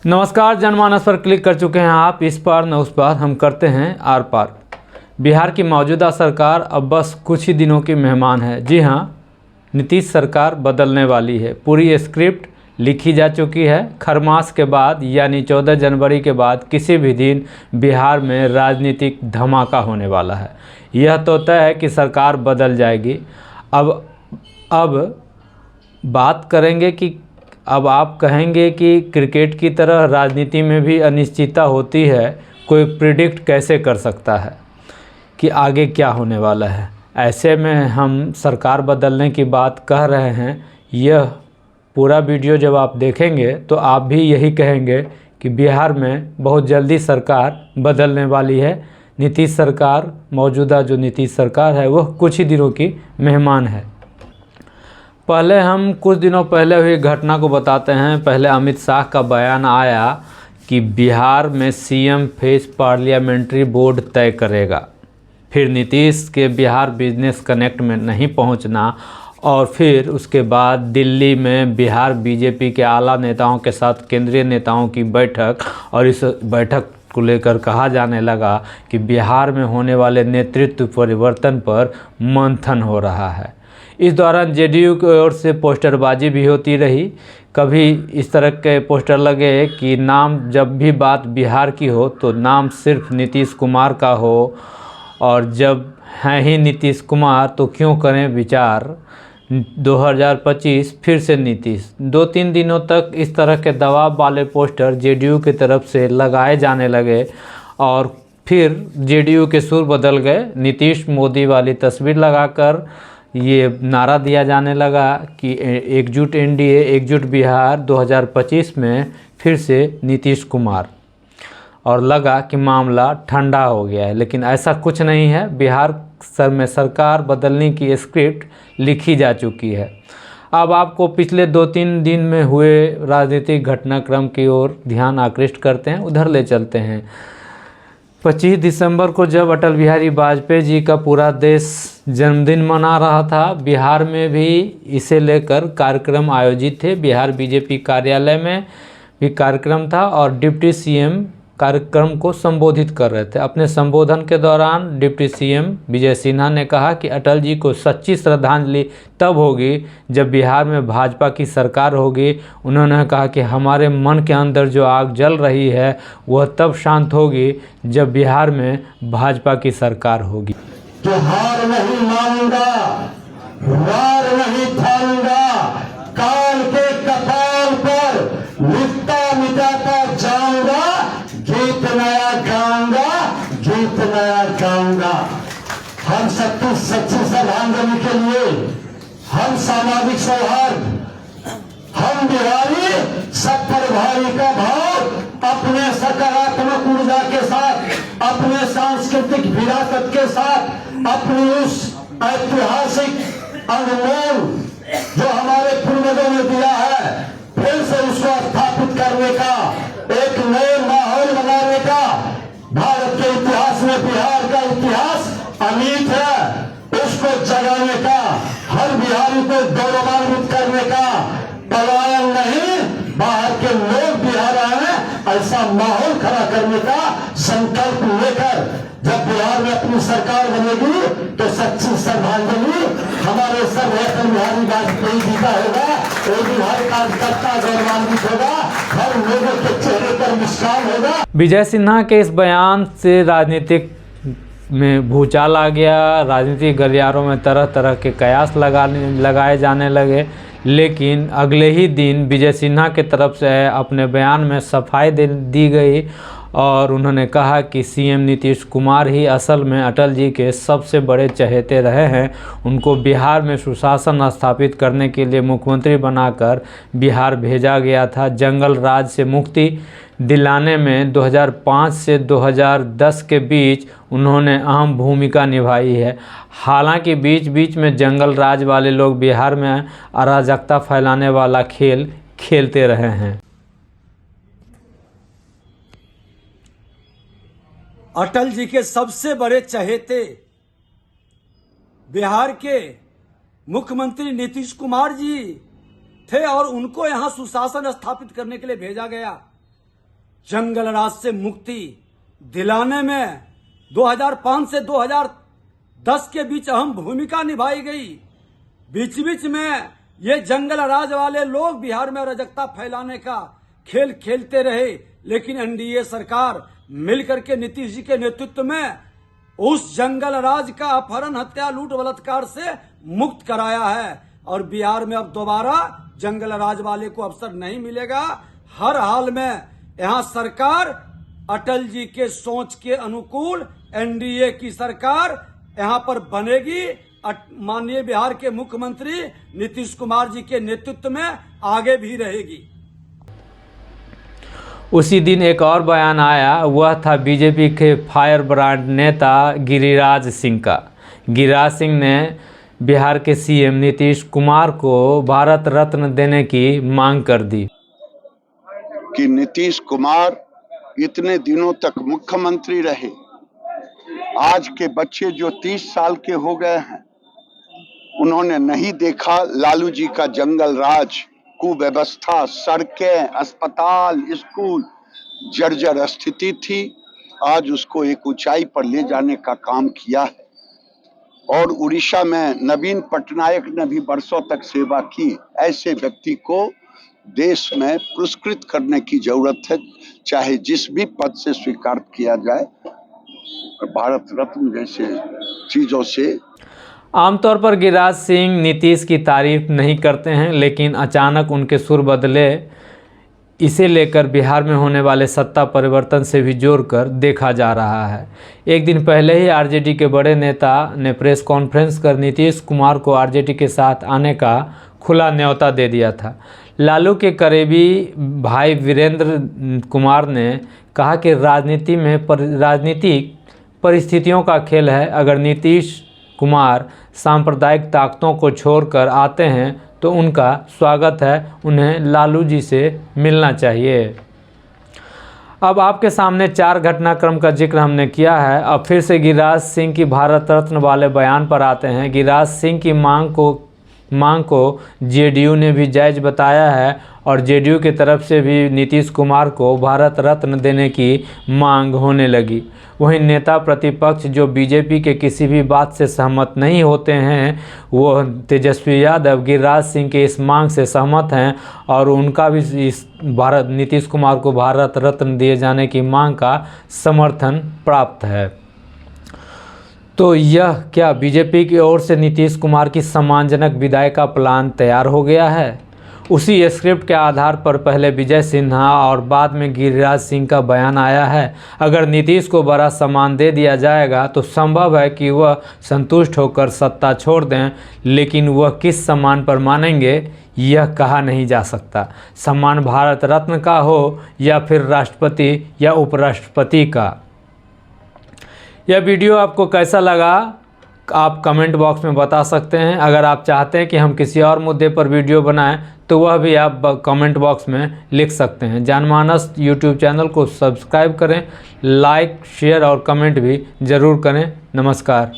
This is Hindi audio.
नमस्कार, जनमानस पर क्लिक कर चुके हैं आप। इस पार न उस पार, हम करते हैं आर पार। बिहार की मौजूदा सरकार अब बस कुछ ही दिनों की मेहमान है। जी हाँ, नीतीश सरकार बदलने वाली है। पूरी स्क्रिप्ट लिखी जा चुकी है। खरमास के बाद यानी 14 जनवरी के बाद किसी भी दिन बिहार में राजनीतिक धमाका होने वाला है। यह तो तय है कि सरकार बदल जाएगी। अब बात करेंगे कि अब आप कहेंगे कि क्रिकेट की तरह राजनीति में भी अनिश्चितता होती है। कोई प्रिडिक्ट कैसे कर सकता है कि आगे क्या होने वाला है। ऐसे में हम सरकार बदलने की बात कह रहे हैं। यह पूरा वीडियो जब आप देखेंगे तो आप भी यही कहेंगे कि बिहार में बहुत जल्दी सरकार बदलने वाली है। नीतीश सरकार, मौजूदा जो नीतीश सरकार है, वह कुछ ही दिनों की मेहमान है। पहले हम कुछ दिनों पहले हुई घटना को बताते हैं। पहले अमित शाह का बयान आया कि बिहार में सीएम फेस पार्लियामेंट्री बोर्ड तय करेगा। फिर नीतीश के बिहार बिजनेस कनेक्ट में नहीं पहुंचना, और फिर उसके बाद दिल्ली में बिहार बीजेपी के आला नेताओं के साथ केंद्रीय नेताओं की बैठक, और इस बैठक को लेकर कहा जाने लगा कि बिहार में होने वाले नेतृत्व परिवर्तन पर मंथन हो रहा है। इस दौरान जेडीयू की ओर से पोस्टरबाजी भी होती रही। कभी इस तरह के पोस्टर लगे कि नाम, जब भी बात बिहार की हो तो नाम सिर्फ नीतीश कुमार का हो, और जब हैं ही नीतीश कुमार तो क्यों करें विचार 2025 फिर से नीतीश। 2-3 दिनों तक इस तरह के दबाव वाले पोस्टर जेडीयू की तरफ से लगाए जाने लगे, और फिर जेडीयू के सुर बदल गए। नीतीश मोदी वाली तस्वीर लगाकर ये नारा दिया जाने लगा कि एकजुट एनडीए, एकजुट बिहार 2025 में फिर से नीतीश कुमार, और लगा कि मामला ठंडा हो गया है। लेकिन ऐसा कुछ नहीं है। बिहार में सरकार बदलने की स्क्रिप्ट लिखी जा चुकी है। अब आपको पिछले 2-3 दिन में हुए राजनीतिक घटनाक्रम की ओर ध्यान आकृष्ट करते हैं, उधर ले चलते हैं। 25 दिसंबर को जब अटल बिहारी वाजपेयी जी का पूरा देश जन्मदिन मना रहा था, बिहार में भी इसे लेकर कार्यक्रम आयोजित थे। बिहार बीजेपी कार्यालय में भी कार्यक्रम था, और डिप्टी सीएम कार्यक्रम को संबोधित कर रहे थे। अपने संबोधन के दौरान डिप्टी सीएम विजय सिन्हा ने कहा कि अटल जी को सच्ची श्रद्धांजलि तब होगी जब बिहार में भाजपा की सरकार होगी। उन्होंने कहा कि हमारे मन के अंदर जो आग जल रही है वह तब शांत होगी जब बिहार में भाजपा की सरकार होगी। तो हार नहीं मानूंगा, वार नहीं ठानूंगा, काल के कपाल पर मिटता मिटाता जाऊंगा, गीत नया गाऊंगा, गीत नया गाऊंगा। हम सबकी सच्ची श्रद्धांजलि के लिए, हम सामाजिक सौहार्द, हम बिहारी सब पर भारी का भाव अपने सकारात्मक ऊर्जा के साथ, अपने सांस्कृतिक विरासत के साथ, अपनी उस ऐतिहासिक अनमोल जो हमारे पूर्वजों ने दिया है, फिर से उसको स्थापित करने का, एक नए माहौल बनाने का। भारत के इतिहास में बिहार का इतिहास अमिट है, उसको जगाने का, हर बिहारी को गौरवान्वित करने का, पलायन नहीं, बाहर के लोग बिहार आए, ऐसा माहौल खड़ा करने का संकल्प लेकर जब बिहार में अपनी सरकार बनेगी तो सच्ची श्रद्धांजलि हमारे सर्वोत्तम बिहारी वाजपेयी जी का होगा। वो बिहार कार्यकर्ता गौरवान्वित होगा, हर लोगों के चेहरे पर मुस्कान होगा। विजय सिन्हा के इस बयान से राजनीतिक में भूचाल आ गया। राजनीतिक गलियारों में तरह तरह के कयास लगाए जाने लगे। लेकिन अगले ही दिन विजय सिन्हा के तरफ से अपने बयान में सफाई दी गई, और उन्होंने कहा कि सीएम नीतीश कुमार ही असल में अटल जी के सबसे बड़े चहेते रहे हैं। उनको बिहार में सुशासन स्थापित करने के लिए मुख्यमंत्री बनाकर बिहार भेजा गया था। जंगल राज से मुक्ति दिलाने में 2005 से 2010 के बीच उन्होंने अहम भूमिका निभाई है। हालांकि बीच बीच में जंगल राज वाले लोग बिहार में अराजकता फैलाने वाला खेल खेलते रहे हैं। अटल जी के सबसे बड़े चहेते बिहार के मुख्यमंत्री नीतीश कुमार जी थे, और उनको यहां सुशासन स्थापित करने के लिए भेजा गया। जंगल राज से मुक्ति दिलाने में 2005 से 2010 के बीच अहम भूमिका निभाई गई। बीच बीच में ये जंगल राज वाले लोग बिहार में अराजकता फैलाने का खेल खेलते रहे, लेकिन एनडीए सरकार मिलकर के नीतीश जी के नेतृत्व में उस जंगल राज का अपहरण, हत्या, लूट, बलात्कार से मुक्त कराया है। और बिहार में अब दोबारा जंगल राज वाले को अवसर नहीं मिलेगा। हर हाल में यहाँ सरकार अटल जी के सोच के अनुकूल एनडीए की सरकार यहाँ पर बनेगी। माननीय बिहार के मुख्यमंत्री नीतीश कुमार जी के नेतृत्व में आगे भी रहेगी। उसी दिन एक और बयान आया, वह था बीजेपी के फायर ब्रांड नेता गिरिराज सिंह का। गिरिराज सिंह ने बिहार के सीएम नीतीश कुमार को भारत रत्न देने की मांग कर दी कि नीतीश कुमार इतने दिनों तक मुख्यमंत्री रहे, आज के बच्चे जो 30 साल के हो गए हैं, उन्होंने नहीं देखा लालू जी का जंगल राज, कुव्यवस्था, सड़कें, अस्पताल, स्कूल जर्जर स्थिति थी। आज उसको एक ऊंचाई पर ले जाने का काम किया है। और उड़ीसा में नवीन पटनायक ने भी वर्षों तक सेवा की। ऐसे व्यक्ति को देश में पुरस्कृत करने की जरूरत है, चाहे जिस भी पद से स्वीकार किया जाए। भारत रत्न जैसे चीजों से आमतौर पर गिरिराज सिंह नीतीश की तारीफ नहीं करते हैं, लेकिन अचानक उनके सुर बदले। इसे लेकर बिहार में होने वाले सत्ता परिवर्तन से भी जोड़कर देखा जा रहा है। एक दिन पहले ही आरजेडी के बड़े नेता ने प्रेस कॉन्फ्रेंस कर नीतीश कुमार को आरजेडी के साथ आने का खुला न्योता दे दिया था। लालू के करीबी भाई वीरेंद्र कुमार ने कहा कि राजनीतिक परिस्थितियों का खेल है। अगर नीतीश कुमार सांप्रदायिक ताकतों को छोड़कर आते हैं तो उनका स्वागत है, उन्हें लालू जी से मिलना चाहिए। अब आपके सामने 4 घटनाक्रम का जिक्र हमने किया है। अब फिर से गिरिराज सिंह की भारत रत्न वाले बयान पर आते हैं। गिरिराज सिंह की मांग को जेडीयू ने भी जायज़ बताया है और जेडीयू की तरफ से भी नीतीश कुमार को भारत रत्न देने की मांग होने लगी। वहीं नेता प्रतिपक्ष जो बीजेपी के किसी भी बात से सहमत नहीं होते हैं, वो तेजस्वी यादव गिरिराज सिंह के इस मांग से सहमत हैं और उनका भी इस नीतीश कुमार को भारत रत्न दिए जाने की मांग का समर्थन प्राप्त है। तो यह क्या बीजेपी की ओर से नीतीश कुमार की सम्मानजनक विदाई का प्लान तैयार हो गया है? उसी स्क्रिप्ट के आधार पर पहले विजय सिन्हा और बाद में गिरिराज सिंह का बयान आया है। अगर नीतीश को बड़ा सम्मान दे दिया जाएगा तो संभव है कि वह संतुष्ट होकर सत्ता छोड़ दें, लेकिन वह किस सम्मान पर मानेंगे यह कहा नहीं जा सकता। सम्मान भारत रत्न का हो या फिर राष्ट्रपति या उपराष्ट्रपति का। यह वीडियो आपको कैसा लगा आप कमेंट बॉक्स में बता सकते हैं। अगर आप चाहते हैं कि हम किसी और मुद्दे पर वीडियो बनाएं तो वह भी आप कमेंट बॉक्स में लिख सकते हैं। जनमानस यूट्यूब चैनल को सब्सक्राइब करें, लाइक, शेयर और कमेंट भी ज़रूर करें। नमस्कार।